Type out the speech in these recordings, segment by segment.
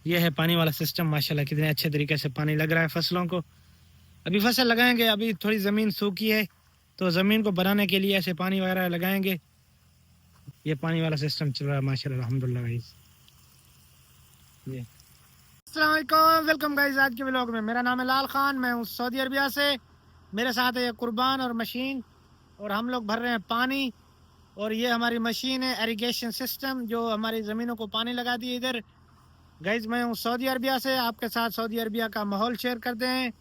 ये है पानी वाला सिस्टम। माशाल्लाह कितने अच्छे तरीके से पानी लग रहा है फसलों को। अभी फसल लगाएंगे, अभी थोड़ी ज़मीन सूखी है तो ज़मीन को बनाने के लिए ऐसे पानी वगैरह लगाएंगे। ये पानी वाला सिस्टम चल रहा है माशाल्लाह अल्हम्दुलिल्लाह गाइस। ये अस्सलाम वालेकुम, वेलकम गाइस आज के व्लॉग में। मेरा नाम है लाल खान, मैं हूँ सऊदी अरबिया से। मेरे साथ है कुर्बान और मशीन, और हम लोग भर रहे हैं पानी। और ये हमारी मशीन है इरिगेशन सिस्टम जो हमारी ज़मीनों को पानी लगाती है इधर। गाइस मैं हूँ सऊदी अरबिया से, आपके साथ सऊदी अरबिया का माहौल शेयर करते हैं।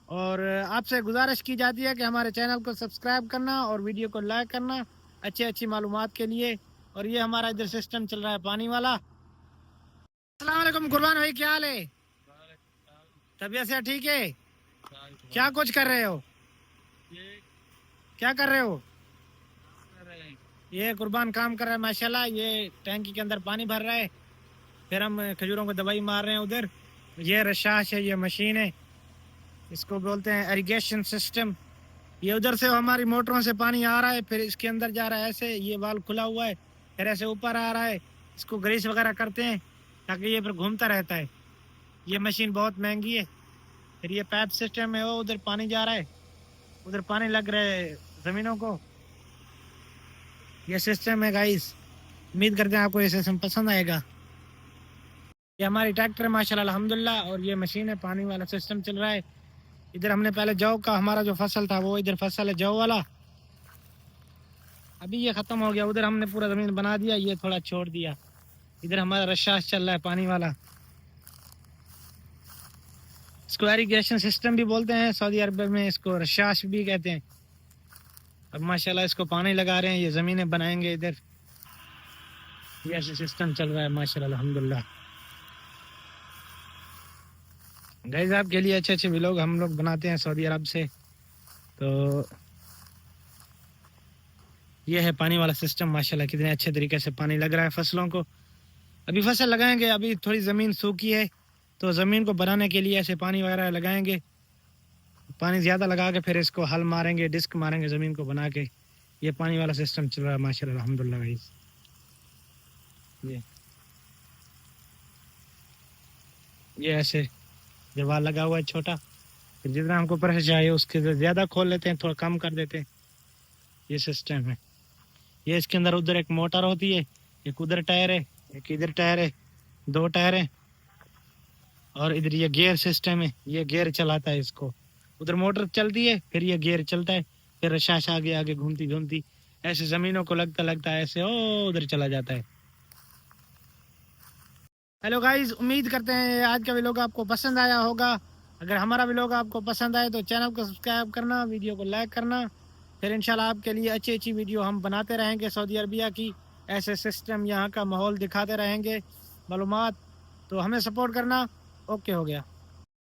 और आपसे गुजारिश की जाती है कि हमारे चैनल को सब्सक्राइब करना और वीडियो को लाइक करना अच्छी अच्छी मालूमात के लिए। और ये हमारा इधर सिस्टम चल रहा है पानी वाला। अस्सलाम वालेकुम कुर्बान भाई, क्या हाल है? तबीयत से ठीक है? क्या कुछ कर रहे हो? क्या कर रहे हो? ये कुर्बान काम कर रहा है माशाल्लाह। ये टैंकी के अंदर पानी भर रहा है, फिर हम खजूरों को दवाई मार रहे हैं उधर। ये रशाश है, ये मशीन है, इसको बोलते हैं इरिगेशन सिस्टम। ये उधर से हमारी मोटरों से पानी आ रहा है, फिर इसके अंदर जा रहा है ऐसे, ये वाल्व खुला हुआ है, फिर ऐसे ऊपर आ रहा है। इसको ग्रीस वगैरह करते हैं ताकि ये फिर घूमता रहता है। ये मशीन बहुत महंगी है। फिर ये पाइप सिस्टम है, वो उधर पानी जा रहा है, उधर पानी लग रहा है ज़मीनों को। ये सिस्टम है गाइस। उम्मीद करते हैं आपको ये सिस्टम पसंद आएगा। ये हमारी ट्रैक्टर है माशाल्लाह अल्हम्दुलिल्लाह, और ये मशीन है, पानी वाला सिस्टम चल रहा है। इधर हमने पहले जौ का, हमारा जो फसल था वो इधर फसल है जौ वाला, अभी ये खत्म हो गया। उधर हमने पूरा जमीन बना दिया, ये थोड़ा छोड़ दिया। इधर हमारा रशाश चल रहा है पानी वाला। इसको इरिगेशन सिस्टम भी बोलते हैं सऊदी अरब में, इसको रशाश भी कहते हैं। अब माशाल्लाह इसको पानी लगा रहे हैं, ये ज़मीनें बनाएंगे इधर। ये ऐसे सिस्टम चल रहा है माशाल्लाह अल्हम्दुलिल्लाह। गाइस आपके लिए अच्छे अच्छे व्लॉग हम लोग बनाते हैं सऊदी अरब से। तो ये है पानी वाला सिस्टम। माशाल्लाह कितने अच्छे तरीके से पानी लग रहा है फसलों को। अभी फसल लगाएंगे, अभी थोड़ी ज़मीन सूखी है तो ज़मीन को बनाने के लिए ऐसे पानी वगैरह लगाएंगे। पानी ज़्यादा लगा के फिर इसको हल मारेंगे, डिस्क मारेंगे ज़मीन को बना के। ये पानी वाला सिस्टम चल रहा है माशाल्लाह अल्हम्दुलिल्लाह गाइस। ये ऐसे जवाल लगा हुआ है छोटा, फिर जितना हमको प्रेशर चाहिए उसके ज़्यादा खोल लेते हैं, थोड़ा कम कर देते हैं। ये सिस्टम है। ये इसके अंदर उधर एक मोटर होती है, एक उधर टायर है, एक इधर टायर है, दो टायर है। और इधर ये गियर सिस्टम है, ये गियर चलाता है इसको। उधर मोटर चलती है, फिर ये गियर चलता है, फिर रशाश आगे आगे घूमती घूमती ऐसे ज़मीनों को लगता लगता है ऐसे ओ उधर चला जाता है। हेलो गाइस, उम्मीद करते हैं आज का व्लॉग आपको पसंद आया होगा। अगर हमारा व्लॉग आपको पसंद आए तो चैनल को सब्सक्राइब करना, वीडियो को लाइक करना। फिर इंशाल्लाह आपके लिए अच्छी अच्छी वीडियो हम बनाते रहेंगे सऊदी अरबिया की। ऐसे सिस्टम, यहाँ का माहौल दिखाते रहेंगे, मालूमात। तो हमें सपोर्ट करना। ओके, हो गया।